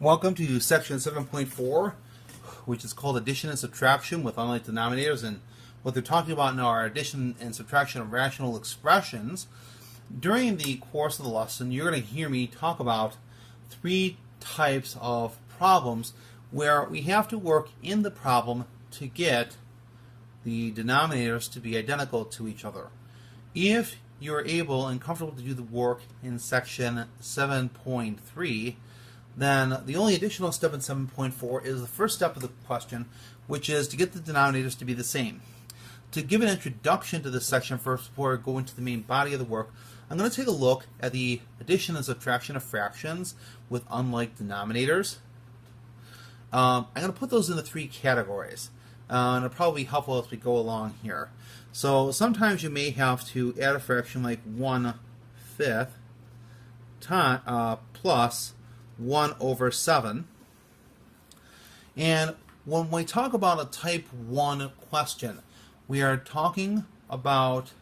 Welcome to section 7.4, which is called addition and subtraction with unlike denominators. And what they're talking about now are addition and subtraction of rational expressions. During the course of the lesson, you're going to hear me talk about three types of problems where we have to work in the problem to get the denominators to be identical to each other. If you're able and comfortable to do the work in section 7.3, then the only additional step in 7.4 is the first step of the question, which is to get the denominators to be the same. To give an introduction to this section first before I go into the main body of the work, I'm going to take a look at the addition and subtraction of fractions with unlike denominators. I'm going to put those into three categories, and it'll probably be helpful as we go along here. So sometimes you may have to add a fraction like 1/5 plus 1 over 7. And when we talk about a type 1 question, we are talking about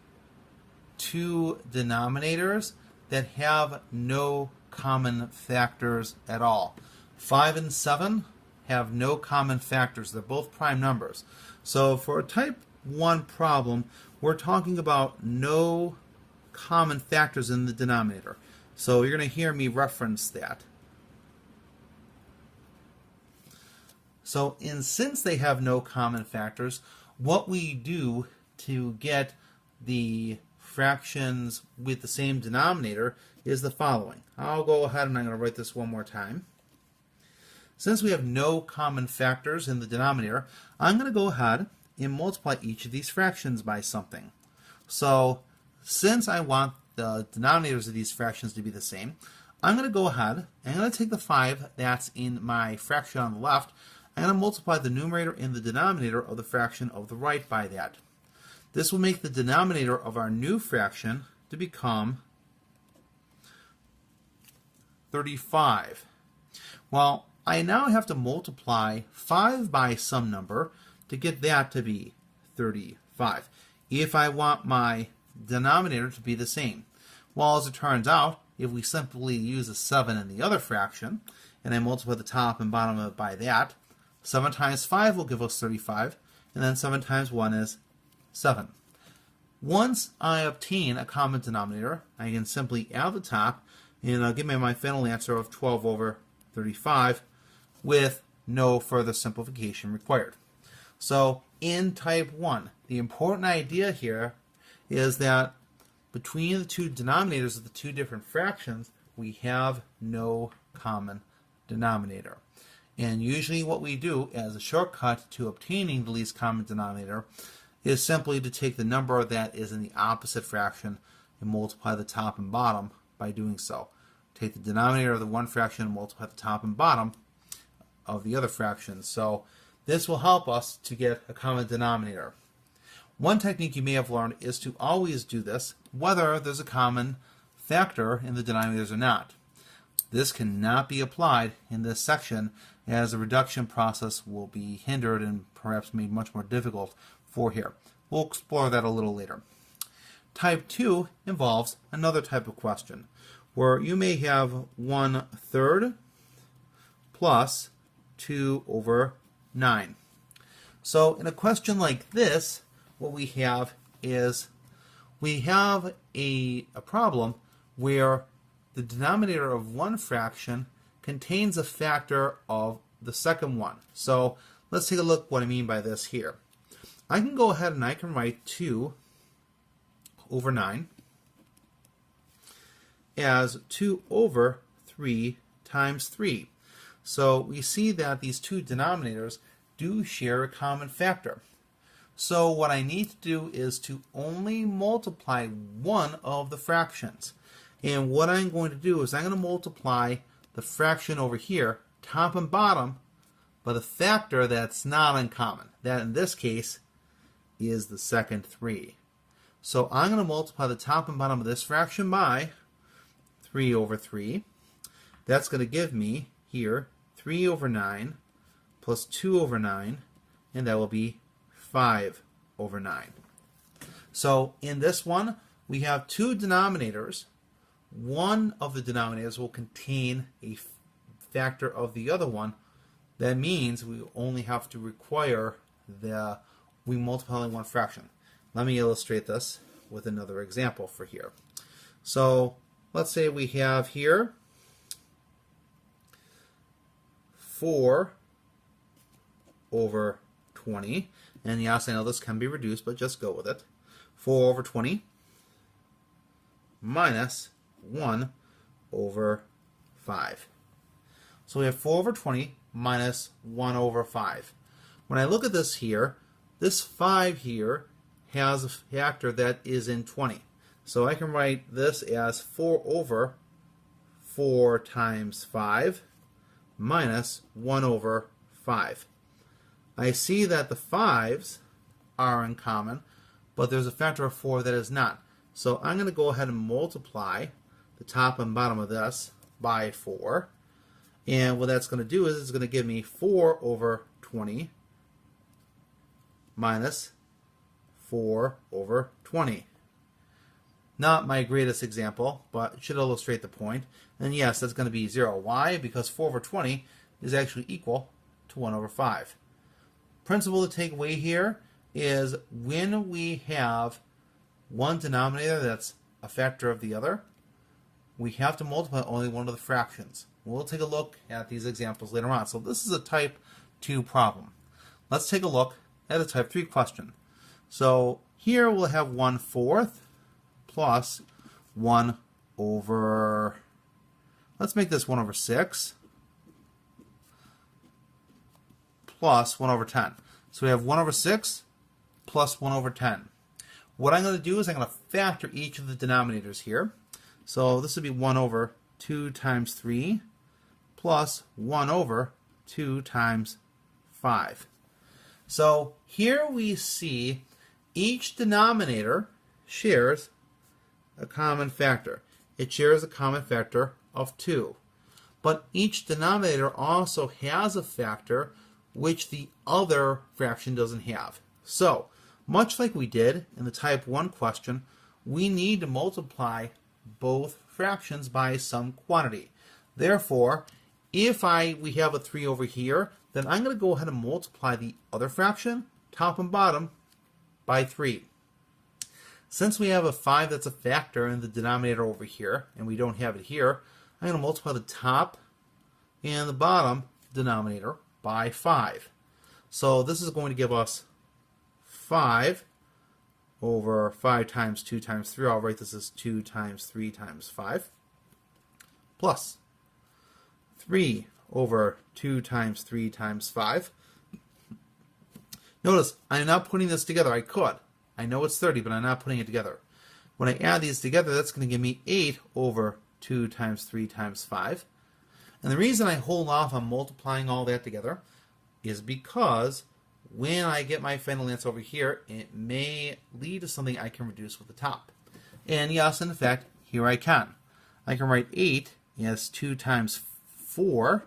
two denominators that have no common factors at all. 5 and 7 have no common factors. They're both prime numbers. So for a type 1 problem, we're talking about no common factors in the denominator. So you're going to hear me reference that. So since they have no common factors, what we do to get the fractions with the same denominator is the following. I'll go ahead and I'm going to write this one more time. Since we have no common factors in the denominator, I'm going to go ahead and multiply each of these fractions by something. So since I want the denominators of these fractions to be the same, I'm going to go ahead and I'm going to take the 5 that's in my fraction on the left, I'm going to multiply the numerator and the denominator of the fraction of the right by that. This will make the denominator of our new fraction to become 35. Well, I now have to multiply 5 by some number to get that to be 35 if I want my denominator to be the same. Well, as it turns out, if we simply use a 7 in the other fraction and I multiply the top and bottom of it by that, 7 times 5 will give us 35, and then 7 times 1 is 7. Once I obtain a common denominator, I can simply add the top and give me my final answer of 12 over 35 with no further simplification required. So in type 1, the important idea here is that between the two denominators of the two different fractions, we have no common denominator. And usually what we do as a shortcut to obtaining the least common denominator is simply to take the number that is in the opposite fraction and multiply the top and bottom by doing so. Take the denominator of the one fraction and multiply the top and bottom of the other fraction. So this will help us to get a common denominator. One technique you may have learned is to always do this whether there's a common factor in the denominators or not. This cannot be applied in this section as the reduction process will be hindered and perhaps made much more difficult for here. We'll explore that a little later. Type 2 involves another type of question where you may have 1/3 plus 2 over 9. So in a question like this, what we have is we have a problem where the denominator of one fraction contains a factor of the second one. So let's take a look what I mean by this here. I can go ahead and I can write 2 over 9 as 2 over 3 times 3. So we see that these two denominators do share a common factor. So what I need to do is to only multiply one of the fractions. And what I'm going to do is I'm going to multiply the fraction over here, top and bottom, by the factor that's not uncommon. That in this case is the second 3. So I'm going to multiply the top and bottom of this fraction by 3 over 3. That's going to give me here 3 over 9 plus 2 over 9, and that will be 5 over 9. So in this one, we have two denominators. One of the denominators will contain a factor of the other one, that means we only have to require we multiply only one fraction. Let me illustrate this with another example for here. So let's say we have here 4 over 20. And yes, I know this can be reduced, but just go with it. 4 over 20 minus 1 over 5. So we have 4 over 20 minus 1 over 5. When I look at this here, this 5 here has a factor that is in 20. So I can write this as 4 over 4 times 5 minus 1 over 5. I see that the 5's are in common, but there's a factor of 4 that is not. So I'm going to go ahead and multiply the top and bottom of this by 4. And what that's going to do is it's going to give me 4 over 20 minus 4 over 20. Not my greatest example, but it should illustrate the point. And yes, that's going to be 0. Why? Because 4 over 20 is actually equal to 1 over 5. Principle to take away here is when we have one denominator that's a factor of the other, we have to multiply only one of the fractions. We'll take a look at these examples later on. So this is a type 2 problem. Let's take a look at a type 3 question. So here we'll have 1/4 plus 1 over, let's make this 1 over 6 plus 1 over 10. So we have 1 over 6 plus 1 over 10. What I'm going to do is I'm going to factor each of the denominators here. So this would be 1 over 2 times 3 plus 1 over 2 times 5. So here we see each denominator shares a common factor. It shares a common factor of 2. But each denominator also has a factor which the other fraction doesn't have. So, much like we did in the type 1 question, we need to multiply both fractions by some quantity. Therefore, if we have a 3 over here, then I'm going to go ahead and multiply the other fraction, top and bottom, by 3. Since we have a 5 that's a factor in the denominator over here, and we don't have it here, I'm going to multiply the top and the bottom denominator by 5. So this is going to give us 5 over 5 times 2 times 3. I'll write this as 2 times 3 times 5 plus 3 over 2 times 3 times 5. Notice, I'm not putting this together. I could. I know it's 30, but I'm not putting it together. When I add these together, that's going to give me 8 over 2 times 3 times 5. And the reason I hold off on multiplying all that together is because when I get my final answer over here, it may lead to something I can reduce with the top. And yes, in fact, here I can. I can write 8 as 2 times 4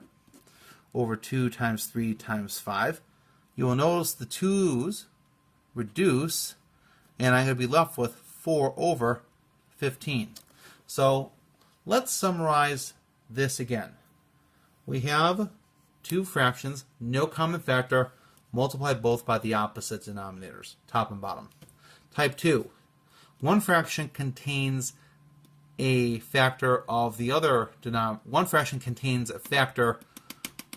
over 2 times 3 times 5. You will notice the 2's reduce, and I'm going to be left with 4 over 15. So let's summarize this again. We have two fractions, no common factor, multiply both by the opposite denominators, top and bottom. Type 2. One fraction contains a factor of the other one fraction contains a factor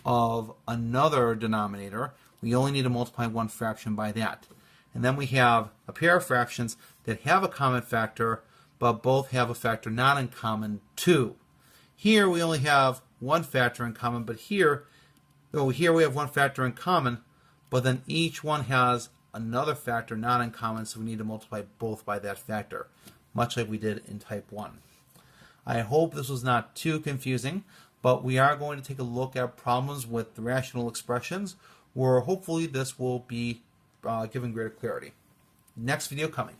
of another denominator. We only need to multiply one fraction by that. And then we have a pair of fractions that have a common factor, but both have a factor not in common, 2. Here we only have one factor in common, but here we have one factor in common, but then each one has another factor not in common, so we need to multiply both by that factor, much like we did in type 1. I hope this was not too confusing, but we are going to take a look at problems with rational expressions, where hopefully this will be given greater clarity. Next video coming.